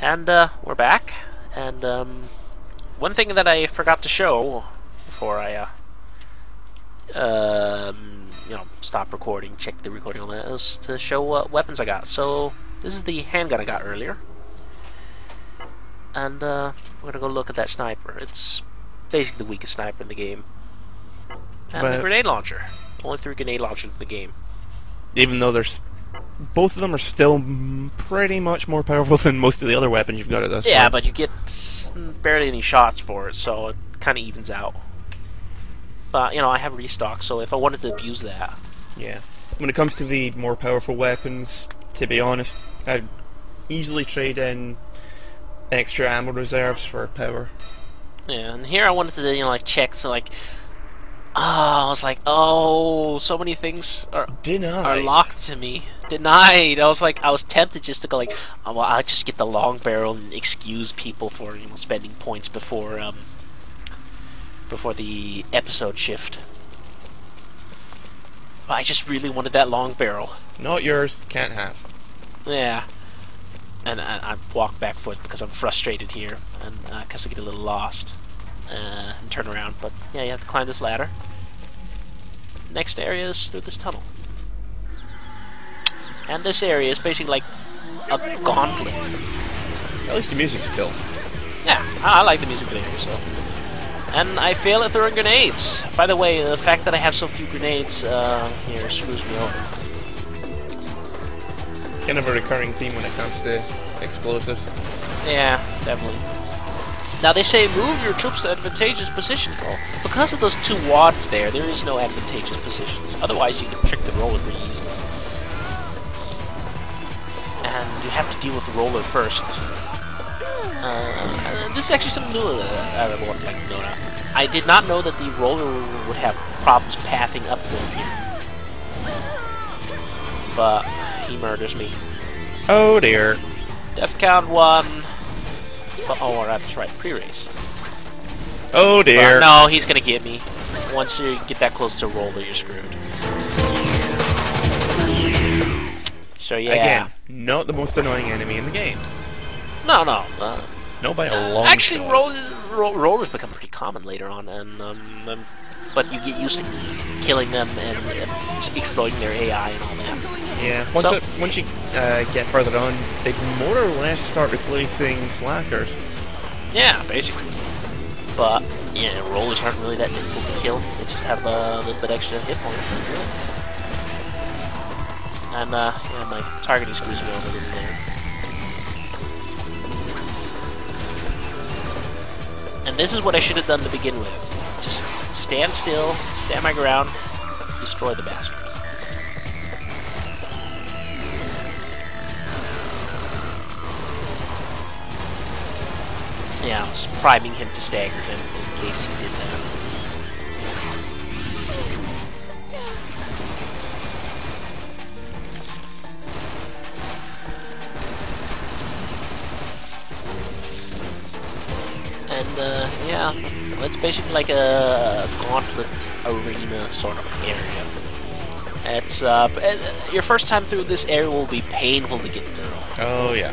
And we're back. And one thing that I forgot to show before I stop recording, check the recording on that, is to show what weapons I got. So this is the handgun I got earlier. And we're gonna go look at that sniper. It's basically the weakest sniper in the game. And the grenade launcher. Only 3 grenade launchers in the game. Even though both of them are still pretty much more powerful than most of the other weapons you've got at this point. Yeah, but you get barely any shots for it, so it kind of evens out. But, I have restock, so if I wanted to abuse that... Yeah. When it comes to the more powerful weapons, to be honest, I'd easily trade in extra ammo reserves for power. Yeah, and here I wanted to, check, so, I was like, oh, so many things are locked to me. Denied. I was tempted just to go oh, well, I'll just get the long barrel and excuse people for spending points before the episode shift. But I just really wanted that long barrel. Not yours. Can't have. Yeah. And I walk back foot because I'm frustrated here, and because I get a little lost. And turn around, but yeah, you have to climb this ladder. Next area is through this tunnel. And this area is basically like a gauntlet. At least the music's cool. Yeah, I like the music video, so. And I fail at throwing grenades. By the way, the fact that I have so few grenades here screws me over. Kind of a recurring theme when it comes to explosives. Yeah, definitely. Now they say move your troops to advantageous positions. Well, because of those 2 wads there is no advantageous positions. Otherwise you can trick the roller pretty easily. And you have to deal with the roller first. This is actually something new that I would like to know now. I did not know that the roller would have problems pathing up the here. But he murders me. Oh dear. Death count 1. Oh, that's right, pre-race. Oh dear. No, he's gonna get me. Once you get that close to a roller, you're screwed. So yeah. Again, not the most annoying enemy in the game. No. No, by a long actually, shot. rollers become pretty common later on, and but you get used to killing them and exploiting their AI and all that. Yeah, once you get further on, they more or less start replacing slackers. Yeah, basically. But, rollers aren't really that difficult to kill. They just have a little bit extra hit points. And, my targeting screws me over a little there. And this is what I should have done to begin with. Just stand still, stand my ground, destroy the bastard. Yeah, I was priming him to stagger him in case he did that. And, yeah, well, it's basically like a gauntlet arena sort of area. It's, your first time through this area will be painful to get through. Oh, yeah.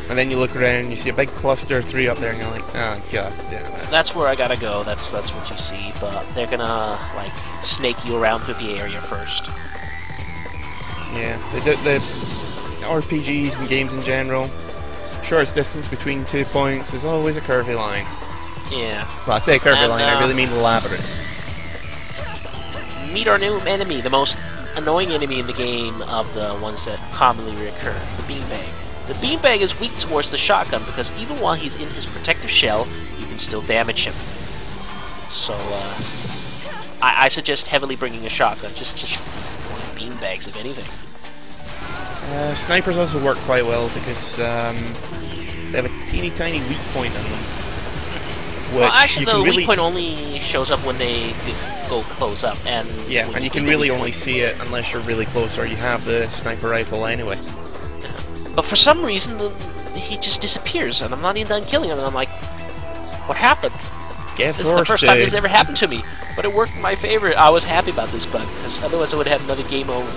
And then you look around and you see a big cluster of 3 up there and you're like, oh god damn it. That's where I gotta go, that's what you see, but they're gonna, snake you around through the area first. Yeah, the RPGs and games in general, shortest distance between 2 points is always a curvy line. Yeah. Well, I say curvy line, I really mean labyrinth. Meet our new enemy, the most annoying enemy in the game of the ones that commonly reoccur, the beanbag. The beanbag is weak towards the shotgun because even while he's in his protective shell, you can still damage him. So, I suggest heavily bringing a shotgun, just beanbags, if anything. Snipers also work quite well because they have a teeny tiny weak point on them. Well, actually, the weak point only shows up when they go close up, and yeah, and you can really only see it unless you're really close or you have the sniper rifle anyway. But for some reason, he just disappears, and I'm not even done killing him, and I'm like, what happened? This is the first time this ever happened to me, but it worked in my favor. I was happy about this bug, because otherwise I would have had another game over.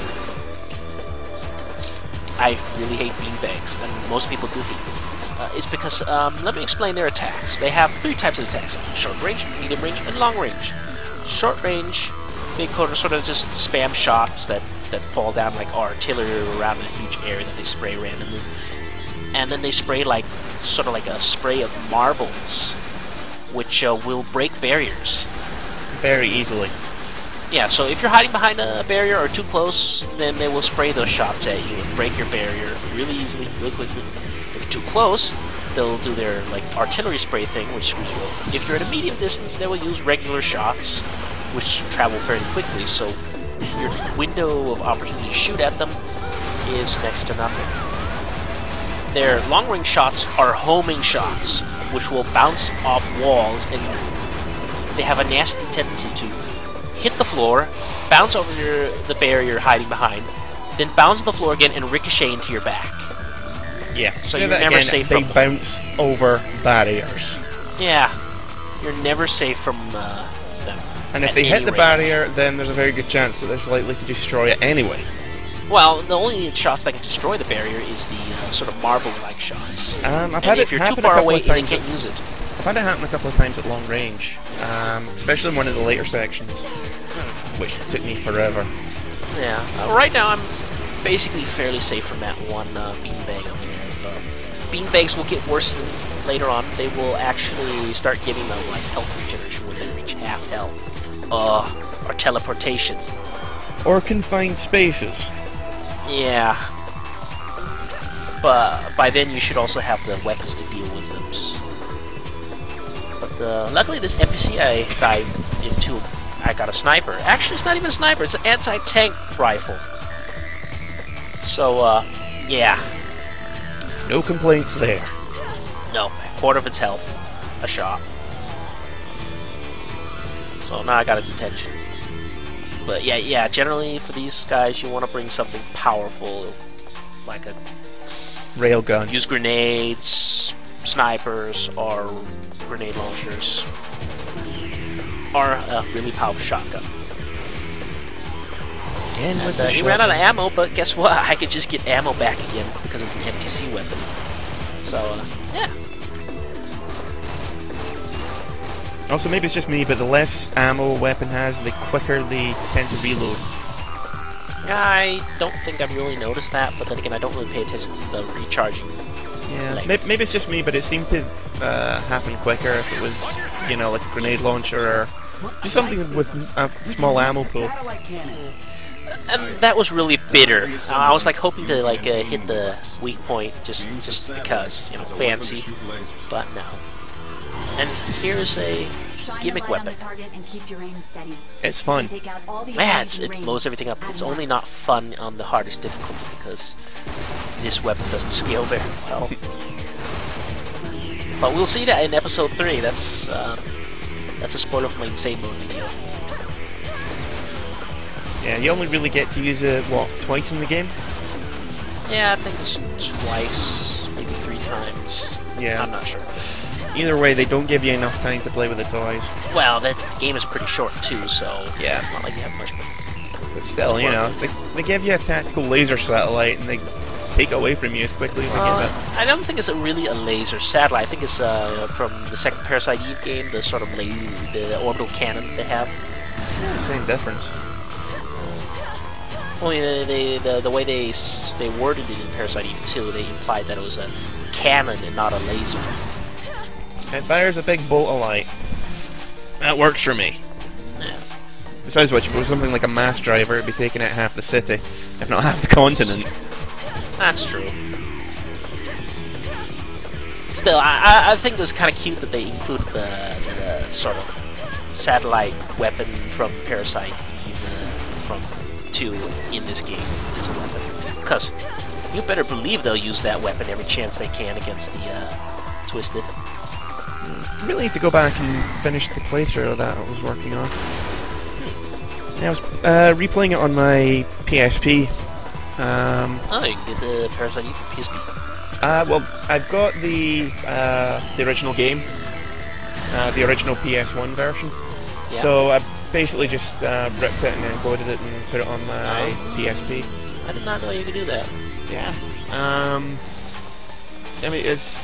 I really hate beanbags, and most people do hate beanbags. is because, let me explain their attacks. They have 3 types of attacks: short range, medium range, and long range. Short range, they sort of just spam shots that fall down like artillery around a huge area that they spray randomly. And then they spray like, sort of like a spray of marbles, which will break barriers. Very easily. Yeah, so if you're hiding behind a barrier or too close, then they will spray those shots at you and break your barrier really easily, really quickly. If you're too close, they'll do their like artillery spray thing, which screws you over. If you're at a medium distance, they will use regular shots, which travel fairly quickly, so your window of opportunity to shoot at them is next to nothing. Their long-range shots are homing shots, which will bounce off walls, and they have a nasty tendency to hit the floor, bounce over the barrier you're hiding behind, then bounce on the floor again and ricochet into your back. Yeah, so you're never safe they from them. bounce over barriers. Yeah, you're never safe from them. And if they hit the barrier, then there's a very good chance that they're likely to destroy it anyway. Well, the only shots that can destroy the barrier is the sort of marble-like shots. I've had if it you're too happen far a couple away, of they times. can't use it. I've had it happen a couple of times at long range, especially in one of the later sections, which took me forever. Yeah, right now I'm basically fairly safe from that one beanbag up there. Beanbags will get worse later on. They will actually start giving them like health regeneration when they reach half health. Or teleportation. Or confined spaces. Yeah. But by then you should also have the weapons to deal with them. But luckily this NPC I dived into, I got a sniper. Actually, it's not even a sniper, it's an anti-tank rifle. So, yeah. No complaints there. No, a quarter of its health. A shot. So now I got its attention. But yeah, generally for these guys you want to bring something powerful, like a railgun. Use grenades, snipers, or grenade launchers, or a really powerful shotgun. Again with he ran out of ammo, but guess what? I could just get ammo back again because it's an NPC weapon. So yeah. Also, maybe it's just me, but the less ammo a weapon has, the quicker they tend to reload. I don't think I've really noticed that, but then again, I don't really pay attention to the recharging. Yeah, maybe it's just me, but it seemed to happen quicker if it was, you know, like a grenade launcher or just something with a small ammo pool. And that was really bitter. I was like hoping to like hit the weak point just because, you know, fancy, but no. And here's a gimmick weapon. It's fun. Man, it blows everything up. It's only not fun on the hardest difficulty because this weapon doesn't scale very well. But we'll see that in episode 3. That's a spoiler for my insane mode video. Yeah, you only really get to use it, what, twice in the game? Yeah, I think it's twice, maybe 3 times. Yeah. I'm not sure. Either way, they don't give you enough time to play with the toys. Well, that game is pretty short too, so yeah, it's not like you have much. But still, you know, they give you a tactical laser satellite and they take it away from you as quickly as they give it. I don't think it's really a laser satellite. I think it's from the second Parasite Eve game, the sort of the orbital cannon they have. Yeah, same difference. Only the way they worded it in Parasite Eve 2, they implied that it was a cannon and not a laser. It fires a big bolt of light. That works for me. Yeah. Besides which, if it was something like a mass driver, it'd be taking out half the city, if not half the continent. That's true. Still, I think it was kind of cute that they included the sort of satellite weapon from Parasite Eve from 2 in this game as a weapon. Because you better believe they'll use that weapon every chance they can against the Twisted. I really need to go back and finish the playthrough that I was working on. Yeah, I was replaying it on my PSP. Oh, you can get the Parasite Eve for PSP. Well, I've got the original game, the original PS1 version. Yeah. So I basically just ripped it and encoded it and put it on my PSP. I did not know you could do that. Yeah. I mean, it's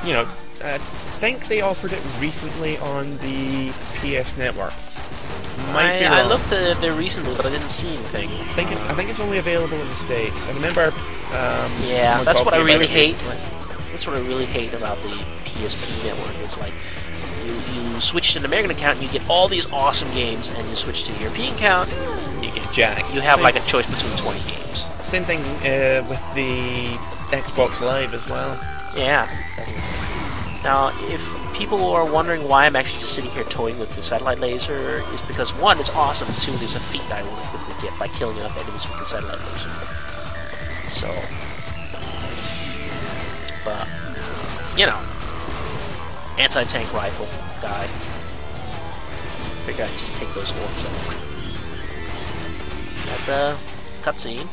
you know, I think they offered it recently on the PS Network. Might be wrong. I looked there recently, but I didn't see anything. I think it's only available in the States. I remember. Yeah, that's what I talking really about it hate. recently. That's what I really hate about the PSP network. It's like you switch to an American account and you get all these awesome games, and you switch to the European account, You get Jack. you have like a choice between 20 games. Same thing with the Xbox Live as well. Yeah. Now, if people are wondering why I'm actually just sitting here toying with the satellite laser, is because one, it's awesome, and two, there's a feat I want to quickly get by killing enough enemies with the satellite laser. So, but you know, anti-tank rifle guy. Figure I'd just take those orbs out. At the cutscene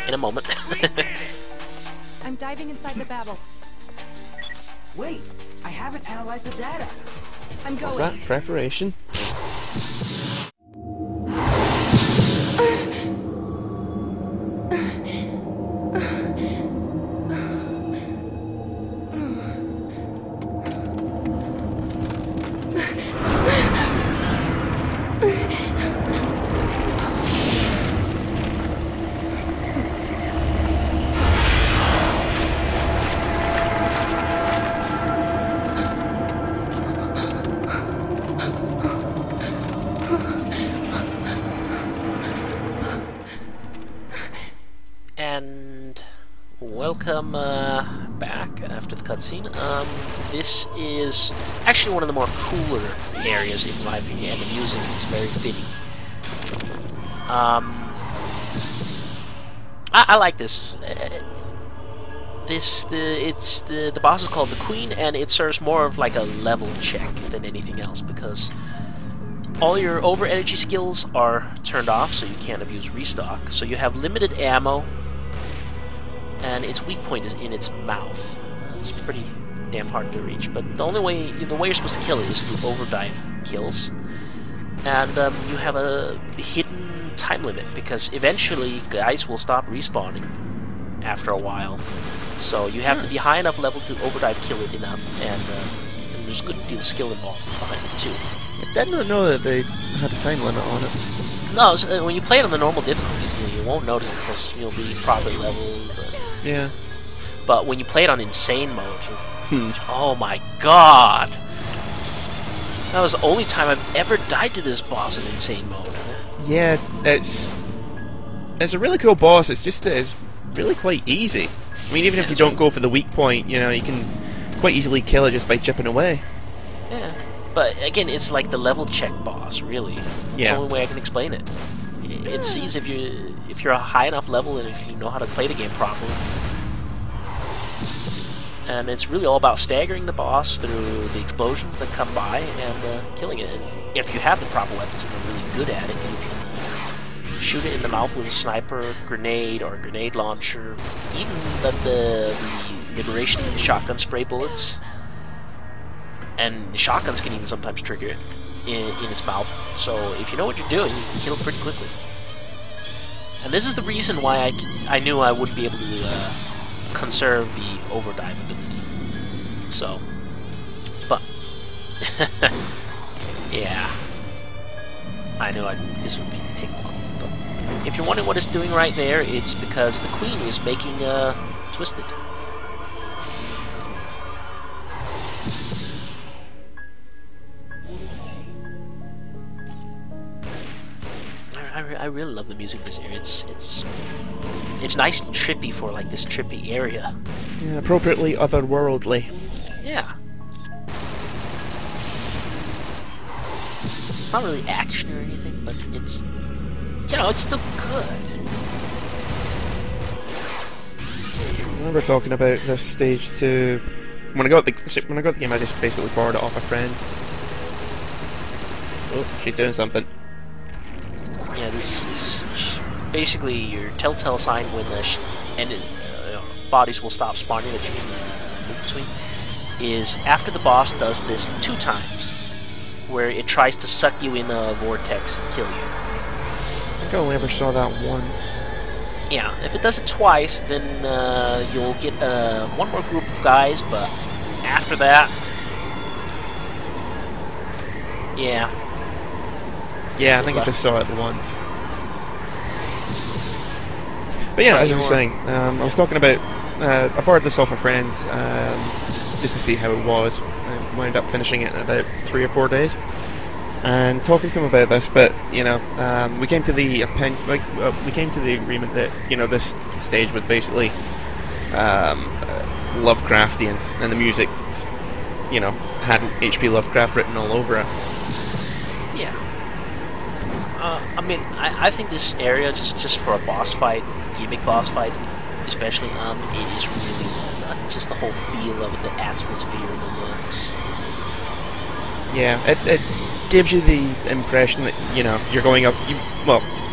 in a moment. I'm diving inside the Babel. Wait, I haven't analyzed the data. I'm going. What's that? Preparation? And welcome back after the cutscene. This is actually one of the more cooler areas in my opinion, and the music is very fitting. I like this. The boss is called the Queen, and it serves more of like a level check than anything else because all your over energy skills are turned off, so you can't abuse restock. So you have limited ammo, and its weak point is in its mouth. It's pretty damn hard to reach, but the way you're supposed to kill it is through overdive kills, and you have a hidden time limit because eventually guys will stop respawning after a while. So you have to be high enough level to overdive kill it enough, and there's a good deal of skill involved behind it too. I did not know that they had a time limit on it. No, so, when you play it on the normal difficulties, you won't notice it because you'll be properly leveled. Yeah. But when you play it on insane mode, oh my god! That was the only time I've ever died to this boss in insane mode. Yeah, it's a really cool boss. It's just it's really quite easy. I mean, even if you don't go for the weak point, you know, you can quite easily kill it just by chipping away. Yeah, but again, it's like the level check boss, really. It's Yeah. the only way I can explain it. It sees if you're a high enough level and if you know how to play the game properly. And it's really all about staggering the boss through the explosions that come by and killing it. And if you have the proper weapons and you're really good at it, you can shoot it in the mouth with a sniper, grenade, or a grenade launcher. Even the liberation shotgun spray bullets. And shotguns can even sometimes trigger it in its mouth. So if you know what you're doing, you can kill it pretty quickly. And this is the reason why I knew I wouldn't be able to conserve the overdive ability. So, but yeah, I knew this would take long. But if you're wondering what it's doing right there, it's because the Queen is making Twisted. I really love the music in this area. It's nice and trippy for like this trippy area. Yeah, appropriately otherworldly. Yeah. It's not really action or anything, but it's, you know, it's still good. I remember talking about this stage too. When I got the game, I just basically borrowed it off a friend. Oh, she's doing something. Yeah, this is basically your telltale sign when bodies will stop spawning that you can move between. Is after the boss does this 2 times, where it tries to suck you in a vortex and kill you. I think I only ever saw that once. Yeah, if it does it twice, then you'll get one more group of guys, but after that, yeah. Yeah, I think I just saw it the once. But yeah, as I was saying, I was talking about, I borrowed this off a friend, just to see how it was. I wound up finishing it in about 3 or 4 days. And talking to him about this, but you know, we came to the agreement that this stage was basically Lovecraftian, and the music, had H.P. Lovecraft written all over it. Yeah. I mean, I think this area just for a boss fight, gimmick boss fight, especially, it is really just the whole feel of it, the atmosphere, the looks. Yeah, it gives you the impression that, you're going up,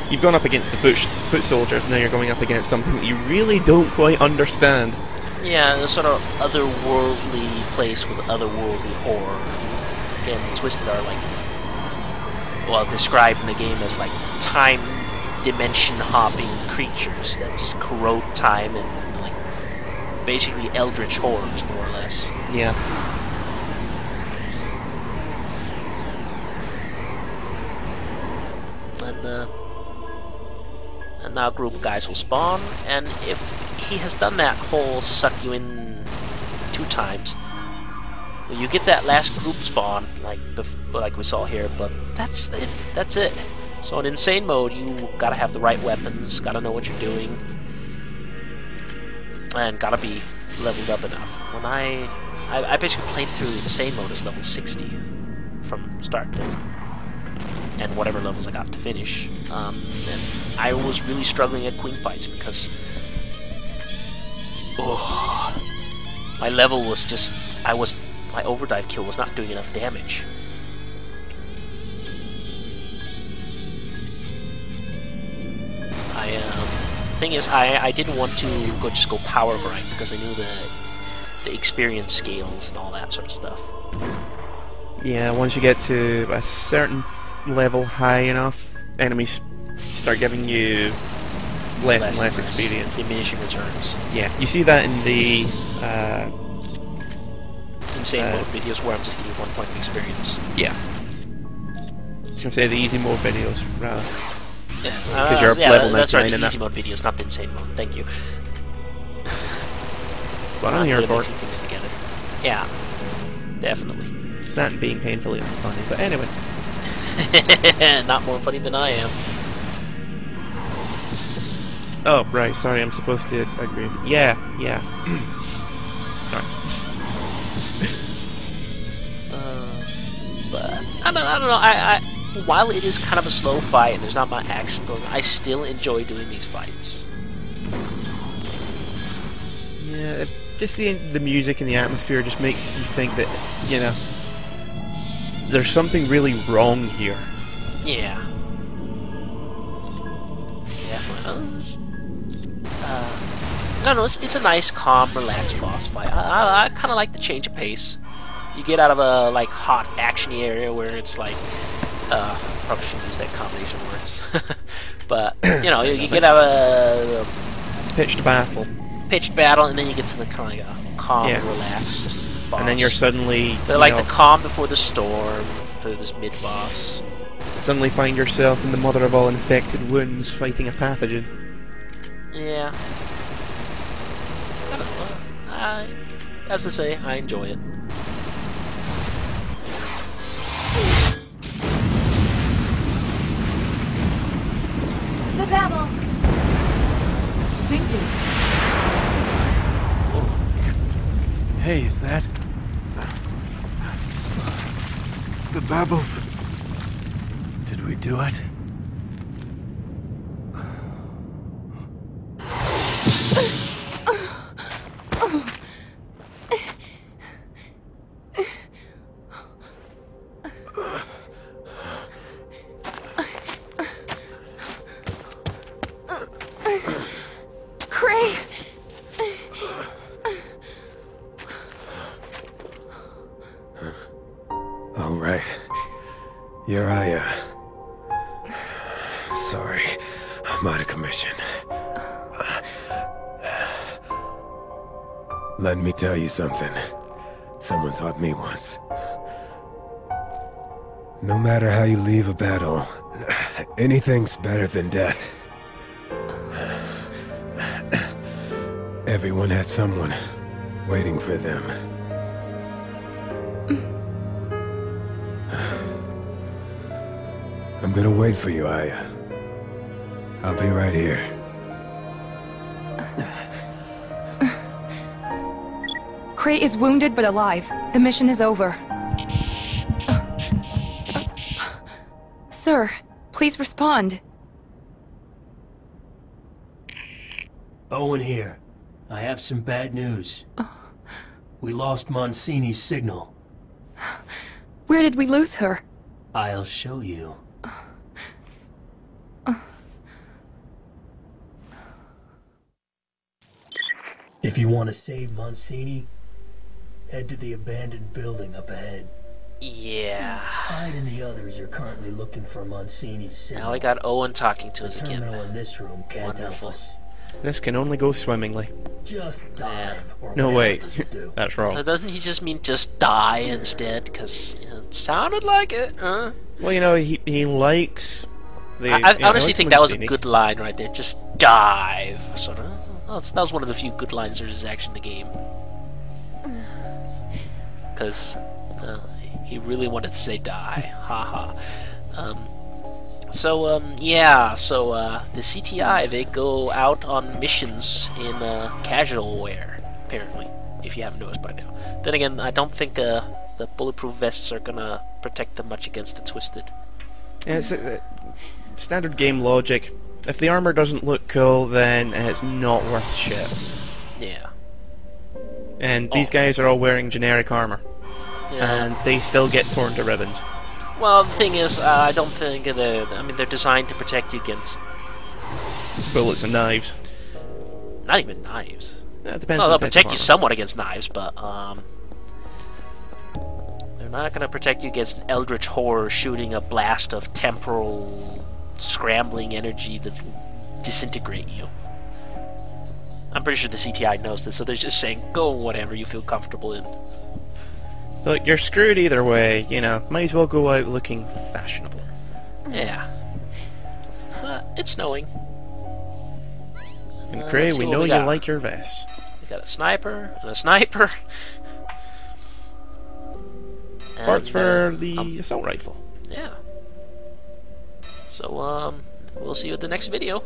you've gone up against the foot soldiers, and now you're going up against something that you really don't quite understand. Yeah, the sort of otherworldly place with otherworldly horror. Again, Twisted are described in the game as time dimension hopping creatures that just corrode time and basically eldritch horrors, more or less. Yeah. And now a group of guys will spawn, and if he has done that whole suck you in 2 times, well, you get that last group spawn, like we saw here, but that's it. That's it. So in insane mode, you gotta have the right weapons, gotta know what you're doing, and gotta be leveled up enough. When I basically played through insane mode as level 60 from start to and whatever levels I got to finish. And I was really struggling at queen fights because my level was just my overdrive kill was not doing enough damage. Thing is, I didn't want to just go power grind because I knew the experience scales and all that sort of stuff. Yeah, once you get to a certain level high enough, enemies start giving you less and less experience. Diminishing returns. Yeah, you see that in the insane mode videos where I'm just getting 1 point of experience. Yeah. I was gonna say the easy mode videos, rather. Yeah, because you're level 99 that's right, the in easy that. mode videos, not the insane mode. Thank you. But I'm here for mixing things together. Yeah, definitely. That and being painfully unfunny. But anyway. Not more funny than I am. Oh, right, sorry, I'm supposed to agree. Yeah. Sorry. But I don't know. While it is kind of a slow fight and there's not much action going on, I still enjoy doing these fights. Yeah, just the music and the atmosphere just makes you think that, there's something really wrong here. Yeah. No, it's a nice, calm, relaxed boss fight. I kind of like the change of pace. You get out of a hot, actiony area where it's probably shouldn't use that combination of words, but you get out of a pitched battle, and then you get to the kind of calm, relaxed boss. And then you're suddenly they're like the calm before the storm for this mid boss. Suddenly find yourself in the mother of all infected wounds, fighting a pathogen. Yeah. I don't know. As I say, I enjoy it. The Babel! It's sinking. Hey, is that... the Babel? Did we do it? All right. You're sorry. I'm out of commission. Let me tell you something. Someone taught me once. No matter how you leave a battle, anything's better than death. Everyone has someone waiting for them. I'm gonna wait for you, Aya. I'll be right here. Cray is wounded but alive. The mission is over. Sir, please respond. Owen here. I have some bad news. We lost Monsini's signal. Where did we lose her? I'll show you. If you want to save Monsini, head to the abandoned building up ahead. Yeah. Hyde and the others are currently looking for Monsini's signal. Now we got Owen talking to The us again. terminal in this room can't help Wonderful. us. This can only go swimmingly. Just dive, or No, whatever wait. does it do. That's So wrong. doesn't he just mean just die instead? Because it sounded like it, huh? Well, you know, he likes the... I you know, honestly likes think that was a Mancini. good line right there. Just dive, sort of. That was one of the few good lines there is actually in the game. Because he really wanted to say die. Haha. Yeah, so the CTI, they go out on missions in casual wear, apparently, if you haven't noticed by now. Then again, I don't think the bulletproof vests are gonna protect them much against the Twisted. Yeah, it's standard game logic. If the armor doesn't look cool, then it's not worth shit. Yeah. And these guys are all wearing generic armor. Yeah. And they still get torn to ribbons. Well, the thing is, I don't think they're designed to protect you against Bullets and knives. not even knives. That depends Well, on they'll the type protect of you armor. somewhat against knives, but they're not going to protect you against an eldritch horror shooting a blast of temporal scrambling energy that will disintegrate you. I'm pretty sure the CTI knows this, so they're just saying, go whatever you feel comfortable in. Look, you're screwed either way, you know. Might as well go out looking fashionable. Yeah. It's snowing. And Let's Cray, see we what know we you got. like your vests. We got a sniper and a sniper. Parts And, for the assault rifle. Yeah. So, we'll see you at the next video.